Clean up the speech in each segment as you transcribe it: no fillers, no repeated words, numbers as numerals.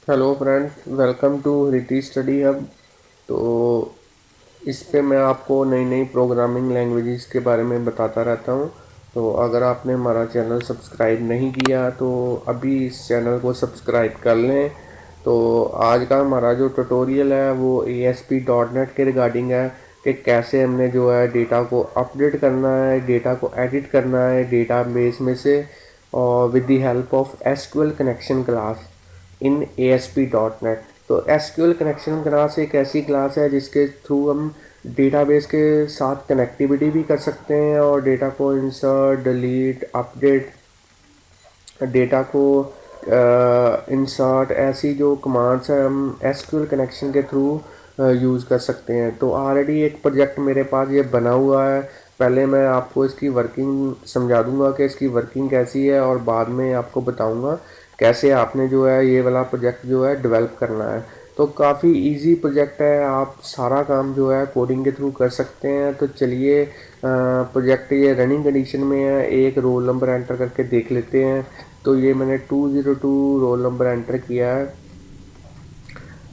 Hello friends, welcome to Riti study hub. तो इस पे मैं आपको नई नई प्रोग्रामिंग लैंग्वेजेस के बारे में बताता रहता हूँ। तो अगर आपने हमारा चैनल सब्सक्राइब नहीं किया तो अभी इस चैनल को सब्सक्राइब कर लें। तो आज का हमारा जो ट्यूटोरियल है वो ASP.NET के रिगार्डिंग है कि कैसे हमने जो है डेटा को अपडेट करना है, डेटा को एडिट करना है डेटा बेस में से, और with the help of SQL connection class in ASP.NET। तो SQL कनेक्शन क्लास एक ऐसी क्लास है जिसके थ्रू हम डेटाबेस के साथ कनेक्टिविटी भी कर सकते हैं और डेटा को इंसर्ट, डिलीट, अपडेट, डेटा को इंसर्ट, ऐसी जो कमांड्स हैं हम SQL कनेक्शन के थ्रू यूज़ कर सकते हैं। तो ऑलरेडी एक प्रोजेक्ट मेरे पास ये बना हुआ है। पहले मैं आपको इसकी वर्किंग समझा दूंगा कि इसकी वर्किंग कैसी है, और बाद में आपको बताऊंगा कैसे आपने जो है ये वाला प्रोजेक्ट जो है डेवलप करना है। तो काफ़ी इजी प्रोजेक्ट है, आप सारा काम जो है कोडिंग के थ्रू कर सकते हैं। तो चलिए, प्रोजेक्ट ये रनिंग कंडीशन में है, एक रोल नंबर एंटर करके देख लेते हैं। तो ये मैंने 202 रोल नंबर एंटर किया है।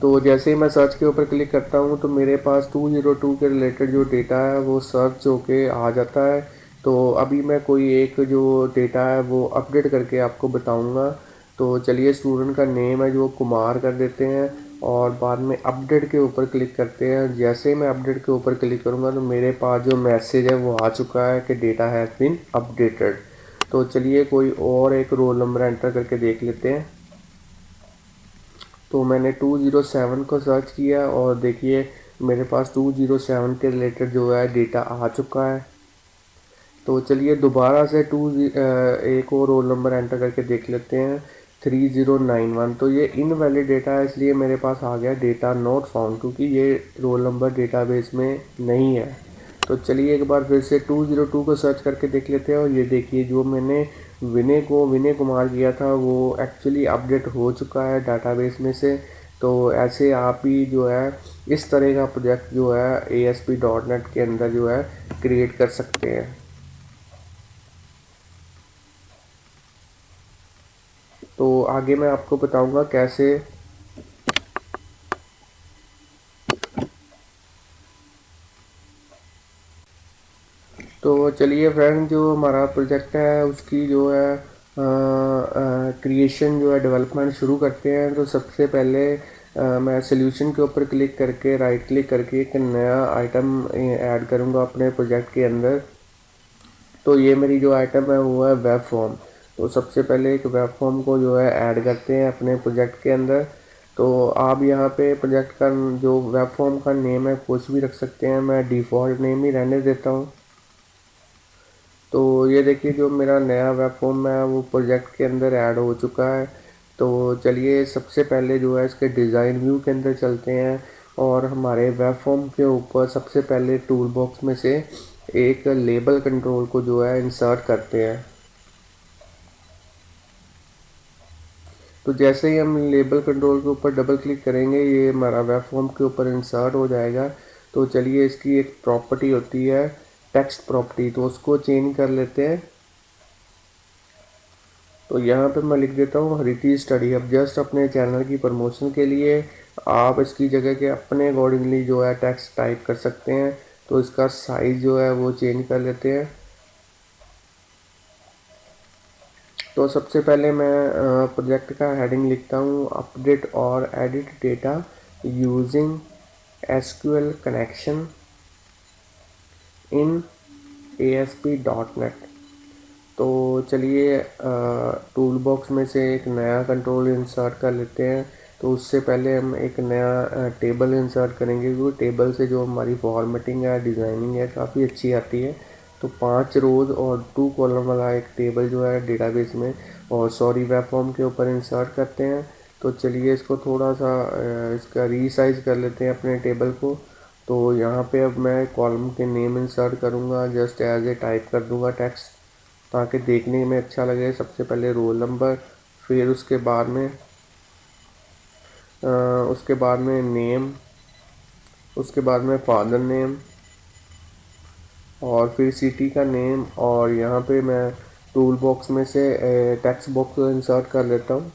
तो जैसे ही मैं सर्च के ऊपर क्लिक करता हूँ तो मेरे पास 202 के रिलेटेड जो डेटा है वो सर्च होके आ जाता है। तो अभी मैं कोई एक जो डेटा है वो अपडेट करके आपको बताऊँगा। तो चलिए, स्टूडेंट का नेम है जो कुमार कर देते हैं, और बाद में अपडेट के ऊपर क्लिक करते हैं। जैसे ही मैं अपडेट के ऊपर क्लिक करूँगा तो मेरे पास जो मैसेज है वो आ चुका है कि डेटा हैज़ बीन अपडेटेड। तो चलिए, कोई और एक रोल नंबर एंटर करके देख लेते हैं। तो मैंने 207 को सर्च किया और देखिए मेरे पास 207 के रिलेटेड जो है डेटा आ चुका है। तो चलिए दोबारा से एक और रोल नंबर एंटर करके देख लेते हैं, 3091। तो ये इनवैलिड डेटा है, इसलिए मेरे पास आ गया डेटा नॉट फाउंड, क्योंकि ये रोल नंबर डेटाबेस में नहीं है। तो चलिए एक बार फिर से 202 को सर्च करके देख लेते हैं, और ये देखिए जो मैंने विनय कुमार किया था वो एक्चुअली अपडेट हो चुका है डाटाबेस में से। तो ऐसे आप ही जो है इस तरह का प्रोजेक्ट जो है ASP.NET के अंदर जो है क्रिएट कर सकते हैं। तो आगे मैं आपको बताऊंगा कैसे। तो चलिए फ्रेंड, जो हमारा प्रोजेक्ट है उसकी जो है क्रिएशन जो है डेवलपमेंट शुरू करते हैं। तो सबसे पहले मैं सोल्यूशन के ऊपर क्लिक करके राइट क्लिक करके एक नया आइटम ऐड करूंगा अपने प्रोजेक्ट के अंदर। तो ये मेरी जो आइटम है वो है वेब फॉर्म। तो सबसे पहले एक वेब फॉर्म को जो है ऐड करते हैं अपने प्रोजेक्ट के अंदर। तो आप यहाँ पे प्रोजेक्ट का जो वेब फॉर्म का नेम है कुछ भी रख सकते हैं, मैं डिफ़ॉल्ट नेम ही रहने देता हूँ। तो ये देखिए जो मेरा नया वेब फॉर्म है वो प्रोजेक्ट के अंदर ऐड हो चुका है। तो चलिए सबसे पहले जो है इसके डिज़ाइन व्यू के अंदर चलते हैं, और हमारे वेब फॉर्म के ऊपर सबसे पहले टूल बॉक्स में से एक लेबल कंट्रोल को जो है इंसर्ट करते हैं। तो जैसे ही हम लेबल कंट्रोल के ऊपर डबल क्लिक करेंगे ये हमारा वेब फॉर्म के ऊपर इंसर्ट हो जाएगा। तो चलिए इसकी एक प्रॉपर्टी होती है टेक्स्ट प्रॉपर्टी, तो उसको चेंज कर लेते हैं। तो यहाँ पे मैं लिख देता हूँ हरिटी स्टडी हब, जस्ट अपने चैनल की प्रमोशन के लिए। आप इसकी जगह के अपने अकॉर्डिंगली जो है टेक्स्ट टाइप कर सकते हैं। तो इसका साइज़ जो है वो चेंज कर लेते हैं। तो सबसे पहले मैं प्रोजेक्ट का हेडिंग लिखता हूँ अपडेट और edit data using SQL connection in ASP.NET। तो चलिए टूल बॉक्स में से एक नया कंट्रोल इंसर्ट कर लेते हैं। तो उससे पहले हम एक नया टेबल इंसर्ट करेंगे, क्योंकि टेबल से जो हमारी फॉर्मेटिंग है, डिज़ाइनिंग है, काफ़ी अच्छी आती है। तो 5 रोज़ और 2 कॉलम वाला एक टेबल जो है डेटाबेस में और वेब फॉर्म के ऊपर इंसर्ट करते हैं। तो चलिए इसको थोड़ा सा इसका रीसाइज कर लेते हैं अपने टेबल को। तो यहाँ पे अब मैं कॉलम के नेम इंसर्ट करूँगा, जस्ट एज ए टाइप कर दूँगा टेक्स्ट ताकि देखने में अच्छा लगे। सबसे पहले रोल नंबर, फिर उसके बाद में नेम, उसके बाद में फादर नेम, और फिर सिटी का नेम, और यहाँ पे मैं टूल बॉक्स में से टेक्स्ट बॉक्स को इंसर्ट कर लेता हूँ।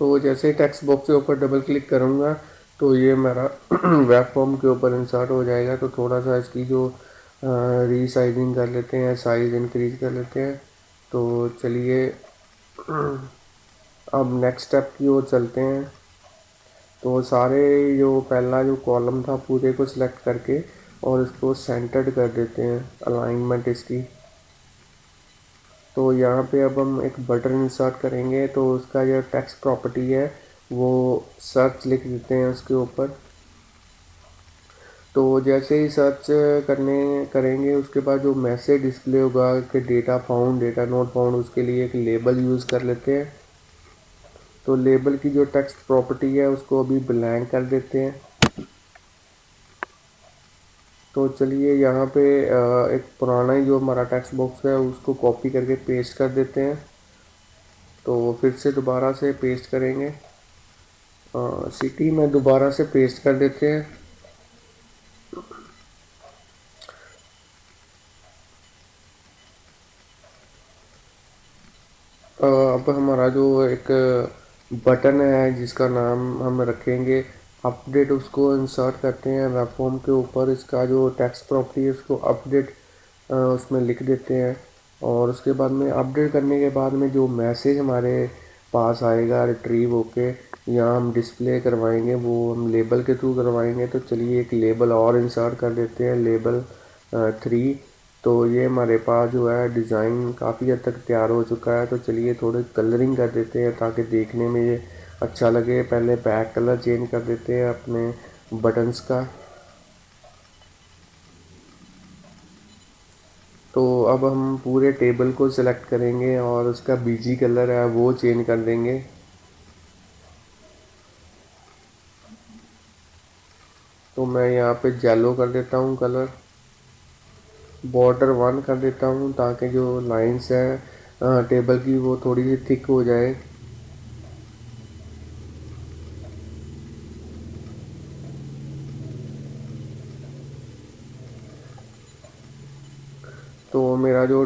तो जैसे ही टेक्स्ट बॉक्स के ऊपर डबल क्लिक करूँगा तो ये मेरा वेब फॉर्म के ऊपर इंसर्ट हो जाएगा। तो थोड़ा सा इसकी जो रीसाइजिंग कर लेते हैं, साइज़ इंक्रीज़ कर लेते हैं। तो चलिए अब नेक्स्ट स्टेप की ओर चलते हैं। तो सारे जो पहला जो कॉलम था पूरे को सिलेक्ट करके और इसको सेंटर्ड कर देते हैं, अलाइनमेंट इसकी। तो यहाँ पे अब हम एक बटन इंसर्ट करेंगे, तो उसका जो टेक्स्ट प्रॉपर्टी है वो सर्च लिख देते हैं उसके ऊपर। तो जैसे ही सर्च करेंगे उसके बाद जो मैसेज डिस्प्ले होगा कि data found, data not found, उसके लिए एक लेबल यूज़ कर लेते हैं। तो लेबल की जो टेक्स्ट प्रॉपर्टी है उसको अभी ब्लैंक कर देते हैं। तो चलिए यहाँ पे एक पुराना ही जो हमारा टेक्स्ट बॉक्स है उसको कॉपी करके पेस्ट कर देते हैं। तो फिर से दोबारा से पेस्ट करेंगे, सिटी में दोबारा से पेस्ट कर देते हैं। अब हमारा जो एक बटन है जिसका नाम हम रखेंगे अपडेट, उसको इंसर्ट करते हैं वेब फॉर्म के ऊपर। इसका जो टेक्स्ट प्रॉपर्टी है उसको अपडेट उसमें लिख देते हैं। और उसके बाद में अपडेट करने के बाद में जो मैसेज हमारे पास आएगा रिट्रीव होके यहाँ हम डिस्प्ले करवाएंगे, वो हम लेबल के थ्रू करवाएंगे। तो चलिए एक लेबल और इंसर्ट कर देते हैं, लेबल 3। तो ये हमारे पास जो है डिज़ाइन काफ़ी हद तक तैयार हो चुका है। तो चलिए थोड़ी कलरिंग कर देते हैं ताकि देखने में ये अच्छा लगे। पहले बैक कलर चेंज कर देते हैं अपने बटन्स का। तो अब हम पूरे टेबल को सिलेक्ट करेंगे और उसका बीजी कलर है वो चेंज कर देंगे। तो मैं यहाँ पे येलो कर देता हूँ कलर, बॉर्डर 1 कर देता हूँ ताकि जो लाइंस है टेबल की वो थोड़ी सी थिक हो जाए। तो मेरा जो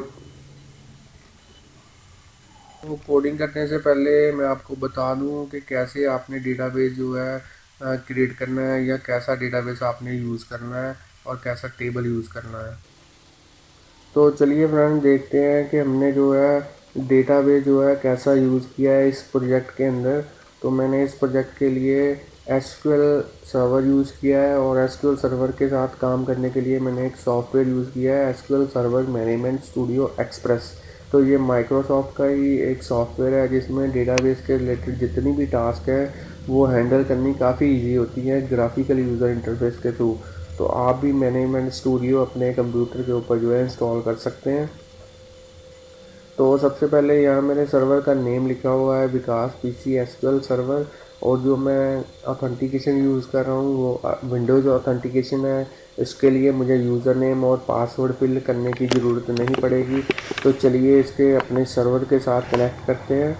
कोडिंग करने से पहले मैं आपको बता दूं कि कैसे आपने डेटाबेस जो है क्रिएट करना है, या कैसा डेटाबेस आपने यूज़ करना है और कैसा टेबल यूज़ करना है। तो चलिए फ्रेंड देखते हैं कि हमने जो है डेटाबेस जो है कैसा यूज़ किया है इस प्रोजेक्ट के अंदर। तो मैंने इस प्रोजेक्ट के लिए एसक्यूएल सर्वर यूज़ किया है, और एसक्यूएल सर्वर के साथ काम करने के लिए मैंने एक सॉफ्टवेयर यूज़ किया है, SQL server management studio express. तो ये माइक्रोसॉफ्ट का ही एक सॉफ्टवेयर है जिसमें डेटाबेस के रिलेटेड जितनी भी टास्क है वो हैंडल करनी काफ़ी इजी होती है ग्राफिकल यूज़र इंटरफेस के थ्रू। तो आप भी मैनेजमेंट स्टूडियो अपने कंप्यूटर के ऊपर जो है इंस्टॉल कर सकते हैं। तो सबसे पहले यहाँ मेरे सर्वर का नेम लिखा हुआ है विकास पीसी एसक्यूएल सर्वर, और जो मैं ऑथेंटिकेशन यूज़ कर रहा हूँ वो विंडोज़ ऑथेंटिकेशन है। इसके लिए मुझे यूज़र नेम और पासवर्ड फिल करने की ज़रूरत नहीं पड़ेगी। तो चलिए इसके अपने सर्वर के साथ कनेक्ट करते हैं।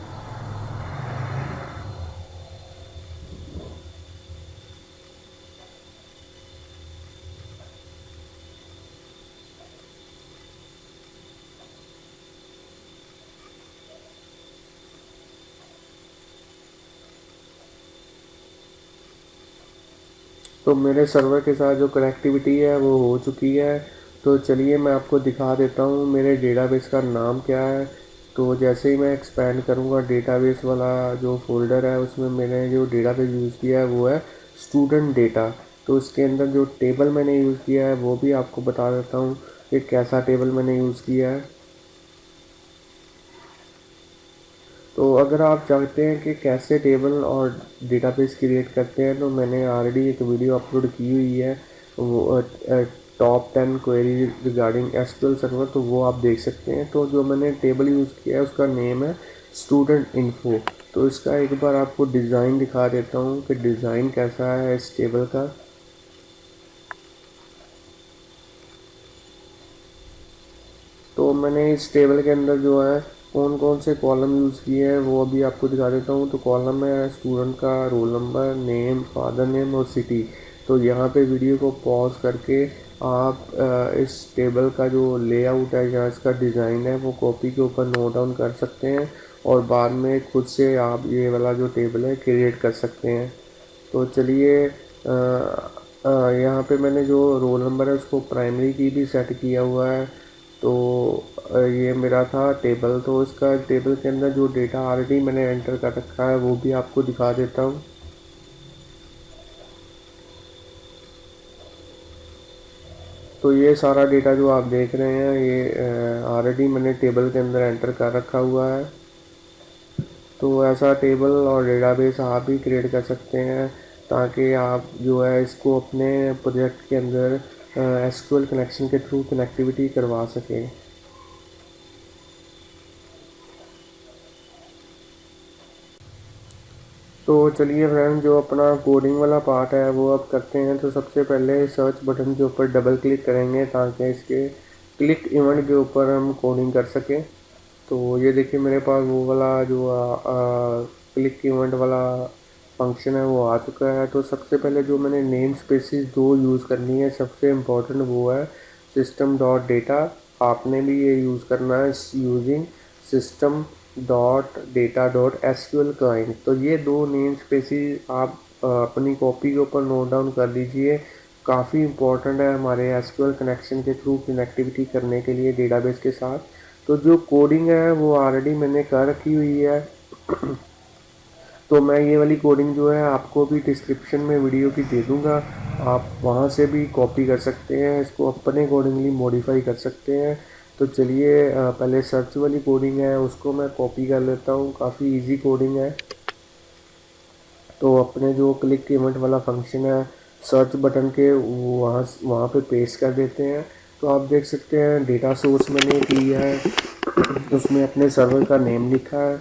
तो मेरे सर्वर के साथ जो कनेक्टिविटी है वो हो चुकी है। तो चलिए मैं आपको दिखा देता हूँ मेरे डेटाबेस का नाम क्या है। तो जैसे ही मैं एक्सपेंड करूँगा डेटाबेस वाला जो फोल्डर है उसमें मैंने जो डेटाबेस यूज़ किया है वो है स्टूडेंट डेटा। तो इसके अंदर जो टेबल मैंने यूज़ किया है वो भी आपको बता देता हूँ कि कैसा टेबल मैंने यूज़ किया है। तो अगर आप चाहते हैं कि कैसे टेबल और डेटाबेस क्रिएट करते हैं तो मैंने ऑलरेडी एक वीडियो अपलोड की हुई है, वो top 10 query regarding SQL server, तो वो आप देख सकते हैं। तो जो मैंने टेबल यूज़ किया है उसका नेम है स्टूडेंट इन्फो। तो इसका एक बार आपको डिज़ाइन दिखा देता हूँ कि डिज़ाइन कैसा है इस टेबल का। तो मैंने इस टेबल के अंदर जो है कौन कौन से कॉलम यूज़ किए हैं वो अभी आपको दिखा देता हूँ। तो कॉलम है स्टूडेंट का roll number, name, father name और सिटी। तो यहाँ पे वीडियो को पॉज करके आप इस टेबल का जो लेआउट है या इसका डिज़ाइन है वो कॉपी के ऊपर नोट डाउन कर सकते हैं। और बाद में खुद से आप ये वाला जो टेबल है क्रिएट कर सकते हैं। तो चलिए यहाँ पे मैंने जो रोल नंबर है उसको प्राइमरी की भी सेट किया हुआ है। तो ये मेरा था टेबल, तो इसका टेबल के अंदर जो डेटा ऑलरेडी मैंने एंटर कर रखा है वो भी आपको दिखा देता हूँ। तो ये सारा डेटा जो आप देख रहे हैं ये ऑलरेडी मैंने टेबल के अंदर एंटर कर रखा हुआ है। तो ऐसा टेबल और डेटाबेस आप भी क्रिएट कर सकते हैं ताकि आप जो है इसको अपने प्रोजेक्ट के अंदर एसक्यूएल कनेक्शन के थ्रू कनेक्टिविटी करवा सकें। तो चलिए फ्रेंड, जो अपना कोडिंग वाला पार्ट है वो अब करते हैं। तो सबसे पहले सर्च बटन के ऊपर डबल क्लिक करेंगे ताकि इसके क्लिक इवेंट के ऊपर हम कोडिंग कर सकें। तो ये देखिए मेरे पास वो वाला जो क्लिक इवेंट वाला फंक्शन है वो आ चुका है। तो सबसे पहले जो मैंने नेम स्पेसिस दो यूज़ करनी है, सबसे इम्पोर्टेंट वो है सिस्टम डॉट डेटा। आपने भी ये यूज़ करना है using system dot data dot SQL client. तो ये दो नेम स्पेसिस आप अपनी कॉपी के ऊपर नोट डाउन कर लीजिए। काफ़ी इम्पोर्टेंट है हमारे एसक्यूएल कनेक्शन के थ्रू कनेक्टिविटी करने के लिए डेटाबेस के साथ। तो जो कोडिंग है वो ऑलरेडी मैंने कर रखी हुई है। तो मैं ये वाली कोडिंग जो है आपको भी डिस्क्रिप्शन में वीडियो की दे दूँगा, आप वहाँ से भी कॉपी कर सकते हैं, इसको अपने अकॉर्डिंगली मॉडिफाई कर सकते हैं। तो चलिए पहले सर्च वाली कोडिंग है उसको मैं कॉपी कर लेता हूँ, काफ़ी इजी कोडिंग है। तो अपने जो क्लिक इवेंट वाला फंक्शन है सर्च बटन के वहाँ वहाँ पे पेस्ट कर देते हैं। तो आप देख सकते हैं डेटा सोर्स मैंने किया है, उसमें अपने सर्वर का नेम लिखा है,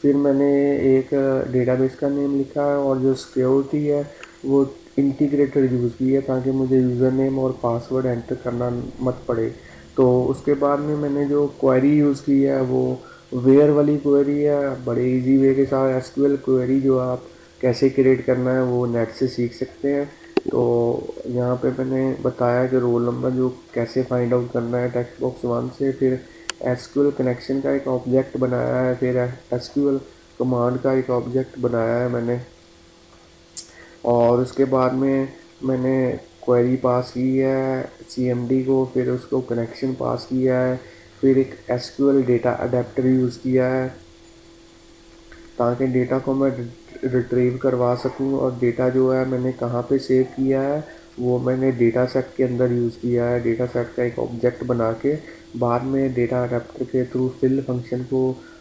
फिर मैंने एक डेटाबेस का नेम लिखा है और जो सिक्योरिटी है वो इंटीग्रेटेड यूज़ की है ताकि मुझे यूज़र नेम और पासवर्ड एंटर करना मत पड़े। तो उसके बाद में मैंने जो क्वेरी यूज़ की है वो वेयर वाली क्वेरी है। बड़े इजी वे के साथ एसक्यूएल क्वेरी जो आप कैसे क्रिएट करना है वो नेट से सीख सकते हैं। तो यहाँ पे मैंने बताया कि रोल नंबर जो कैसे फाइंड आउट करना है टेक्स्ट बॉक्स 1 से, फिर एसक्यूएल कनेक्शन का एक ऑब्जेक्ट बनाया है, फिर एसक्यूएल कमांड का एक ऑब्जेक्ट बनाया है मैंने, और उसके बाद में मैंने क्वेरी पास की है सीएमडी को, फिर उसको कनेक्शन पास किया है, फिर एक एसक्यूएल डेटा अडेप्टर यूज़ किया है ताकि डेटा को मैं रिट्रीव करवा सकूं। और डेटा जो है मैंने कहाँ पे सेव किया है वो मैंने डेटा सेट के अंदर यूज़ किया है। डेटा सेट का एक ऑब्जेक्ट बना के बाद में डेटा अडेप्टर के थ्रू फिल फंक्शन को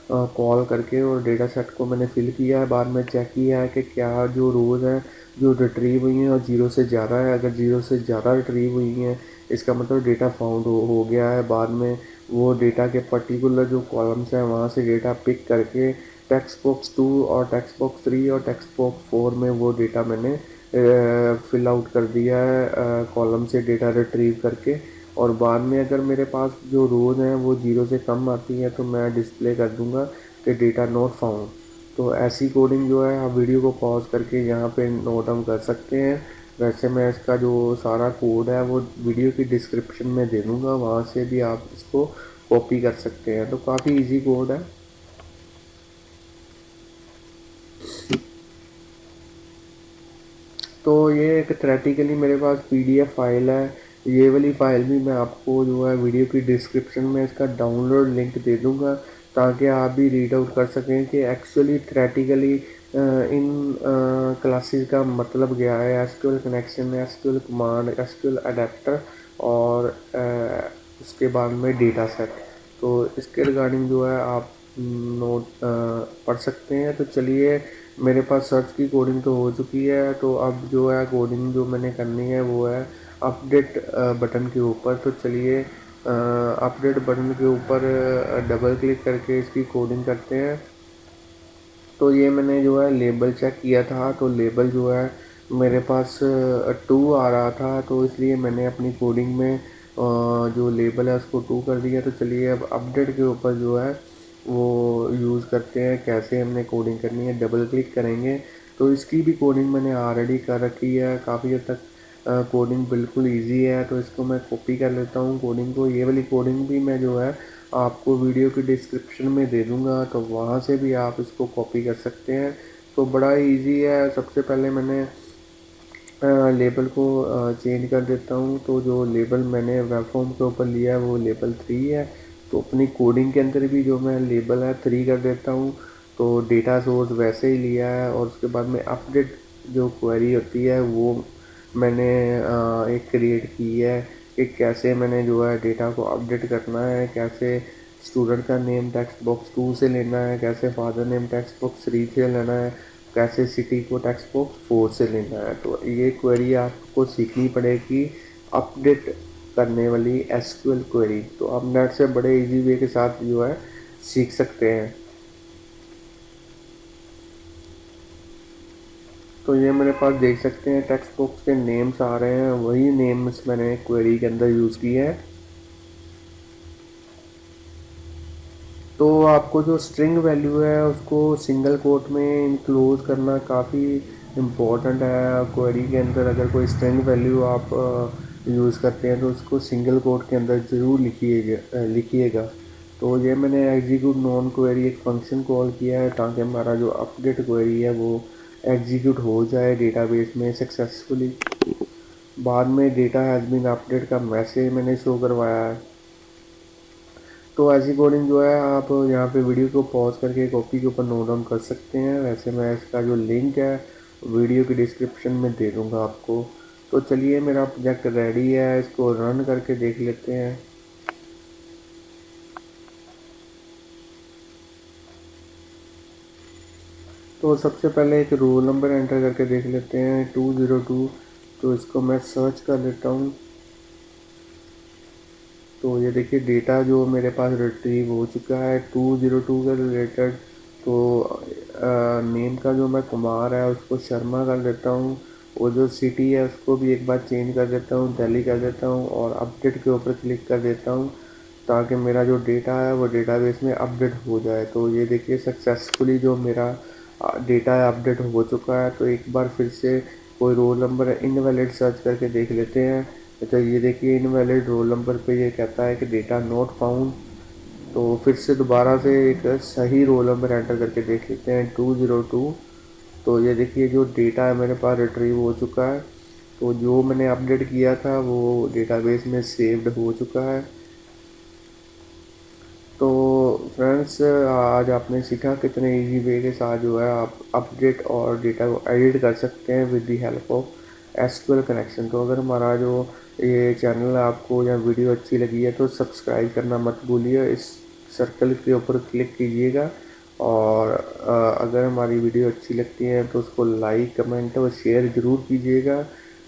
कॉल करके और डेटा सेट को मैंने फिल किया है। बाद में चेक किया है कि क्या जो रोज़ हैं जो रिट्रीव हुई हैं और 0 से ज़्यादा है, अगर 0 से ज़्यादा रिट्रीव हुई हैं इसका मतलब डेटा फाउंड हो गया है। बाद में वो डेटा के पर्टिकुलर जो कॉलम्स हैं वहाँ से डेटा पिक करके टेक्स्ट बॉक्स 2 और टेक्स्ट बॉक्स 3 और टेक्स्ट बॉक्स 4 में वो डेटा मैंने फिल आउट कर दिया है कॉलम से डेटा रिट्रीव करके। और बाद में अगर मेरे पास जो रोज़ हैं वो 0 से कम आती हैं तो मैं डिस्प्ले कर दूंगा कि डेटा नॉट फाउंड। तो ऐसी कोडिंग जो है आप वीडियो को पॉज करके यहाँ पे नोट डाउन कर सकते हैं। वैसे मैं इसका जो सारा कोड है वो वीडियो की डिस्क्रिप्शन में दे दूँगा, वहाँ से भी आप इसको कॉपी कर सकते हैं। तो काफ़ी इजी कोड है। तो ये एक थ्रेटिकली मेरे पास पीडीएफ फाइल है, ये वाली फ़ाइल भी मैं आपको जो है वीडियो की डिस्क्रिप्शन में इसका डाउनलोड लिंक दे दूँगा ताकि आप भी रीड आउट कर सकें कि एक्चुअली थ्रेटिकली इन क्लासेस का मतलब क्या है। SQL connection, SQL command, SQL adapter और उसके बाद में डेटा सेट। तो इसके रिगार्डिंग जो है आप नोट पढ़ सकते हैं। तो चलिए मेरे पास सर्च की कोडिंग तो हो चुकी है, तो अब जो है कोडिंग जो मैंने करनी है वो है अपडेट बटन के ऊपर। तो चलिए अपडेट बटन के ऊपर डबल क्लिक करके इसकी कोडिंग करते हैं। तो ये मैंने जो है लेबल चेक किया था, तो लेबल जो है मेरे पास 2 आ रहा था, तो इसलिए मैंने अपनी कोडिंग में जो लेबल है उसको 2 कर दिया। तो चलिए अब अपडेट के ऊपर जो है वो यूज़ करते हैं, कैसे हमने कोडिंग करनी है। डबल क्लिक करेंगे तो इसकी भी कोडिंग मैंने ऑलरेडी कर रखी है, काफ़ी हद तक कोडिंग बिल्कुल इजी है। तो इसको मैं कॉपी कर लेता हूँ कोडिंग को। ये वाली कोडिंग भी मैं जो है आपको वीडियो की डिस्क्रिप्शन में दे दूँगा, तो वहाँ से भी आप इसको कॉपी कर सकते हैं। तो बड़ा ईज़ी है। सबसे पहले मैंने लेबल को चेंज कर देता हूँ। तो जो लेबल मैंने वेब फॉर्म के ऊपर लिया है वो लेबल 3 है। तो अपनी कोडिंग के अंदर भी जो मैं लेबल है 3 कर देता हूँ। तो डेटा सोर्स वैसे ही लिया है, और उसके बाद में अपडेट जो क्वेरी होती है वो मैंने एक क्रिएट की है कि कैसे मैंने जो है डेटा को अपडेट करना है, कैसे स्टूडेंट का नेम टेक्स्ट बॉक्स 2 से लेना है, कैसे फादर नेम टेक्स्ट बॉक्स 3 से लेना है, कैसे सिटी को टेक्स्ट बॉक्स 4 से लेना है। तो ये क्वेरी आपको सीखनी पड़ेगी, अपडेट करने वाली एसक्यूएल क्वेरी। तो आप नेट से बड़े इजी वे के साथ जो है सीख सकते हैं। तो ये मेरे पास देख सकते हैं टेक्स्ट बॉक्स के नेम्स आ रहे हैं, वही नेम्स मैंने क्वेरी के अंदर यूज़ किए हैं। तो आपको जो स्ट्रिंग वैल्यू है उसको सिंगल कोट में इंक्लोज करना काफ़ी इम्पोर्टेंट है। क्वेरी के अंदर अगर कोई स्ट्रिंग वैल्यू आप यूज़ करते हैं तो उसको सिंगल कोट के अंदर ज़रूर लिखिएगा। तो ये मैंने एग्जीक्यूट नॉन क्वेरी एक फंक्शन कॉल किया है ताकि हमारा जो अपडेट क्वेरी है वो एग्जीक्यूट हो जाए डेटाबेस में सक्सेसफुली। बाद में डेटा हैज़ बीन अपडेट का मैसेज मैंने शो करवाया है। तो ऐसी कोडिंग जो है आप यहाँ पे वीडियो को पॉज करके कॉपी के ऊपर नोट डाउन कर सकते हैं। वैसे मैं इसका जो लिंक है वीडियो की डिस्क्रिप्शन में दे दूँगा आपको। तो चलिए मेरा प्रोजेक्ट रेडी है, इसको रन करके देख लेते हैं। तो सबसे पहले एक रोल नंबर एंटर करके देख लेते हैं 202। तो इसको मैं सर्च कर लेता हूँ। तो ये देखिए डेटा जो मेरे पास रिट्रीव हो चुका है 202 के रिलेटेड। तो नेम का जो मैं कुमार है उसको शर्मा कर देता हूँ, और जो सिटी है उसको भी एक बार चेंज कर देता हूँ, दिल्ली कर देता हूँ, और अपडेट के ऊपर क्लिक कर देता हूँ ताकि मेरा जो डेटा है वो डेटाबेस में अपडेट हो जाए। तो ये देखिए सक्सेसफुली जो मेरा डेटा है अपडेट हो चुका है। तो एक बार फिर से कोई रोल नंबर इनवैलिड सर्च करके देख लेते हैं। तो ये देखिए इनवैलिड रोल नंबर पे ये कहता है कि डेटा नॉट फाउंड। तो फिर से दोबारा से एक सही रोल नंबर एंटर करके देख लेते हैं 202। तो ये देखिए जो डेटा है मेरे पास रिट्रीव हो चुका है। तो जो मैंने अपडेट किया था वो डेटाबेस में सेव्ड हो चुका है। तो फ्रेंड्स आज आपने सीखा कितने इजी वे के साथ जो है आप अपडेट और डेटा को एडिट कर सकते हैं with the help of SQL connection. तो अगर हमारा जो ये चैनल आपको या वीडियो अच्छी लगी है तो सब्सक्राइब करना मत भूलिए, इस सर्कल के ऊपर क्लिक कीजिएगा। और अगर हमारी वीडियो अच्छी लगती है तो उसको लाइक कमेंट और शेयर ज़रूर कीजिएगा,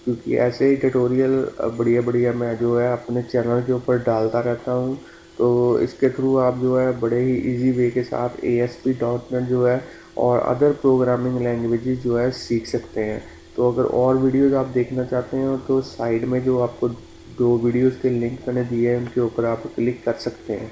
क्योंकि ऐसे ही ट्यूटोरियल बढ़िया बढ़िया मैं जो है अपने चैनल के ऊपर डालता रहता हूँ। तो इसके थ्रू आप जो है बड़े ही इजी वे के साथ ASP.NET जो है और अदर प्रोग्रामिंग लैंग्वेजेस जो है सीख सकते हैं। तो अगर और वीडियोस आप देखना चाहते हैं तो साइड में जो आपको दो वीडियोस के लिंक मैंने दिए हैं उनके ऊपर आप क्लिक कर सकते हैं।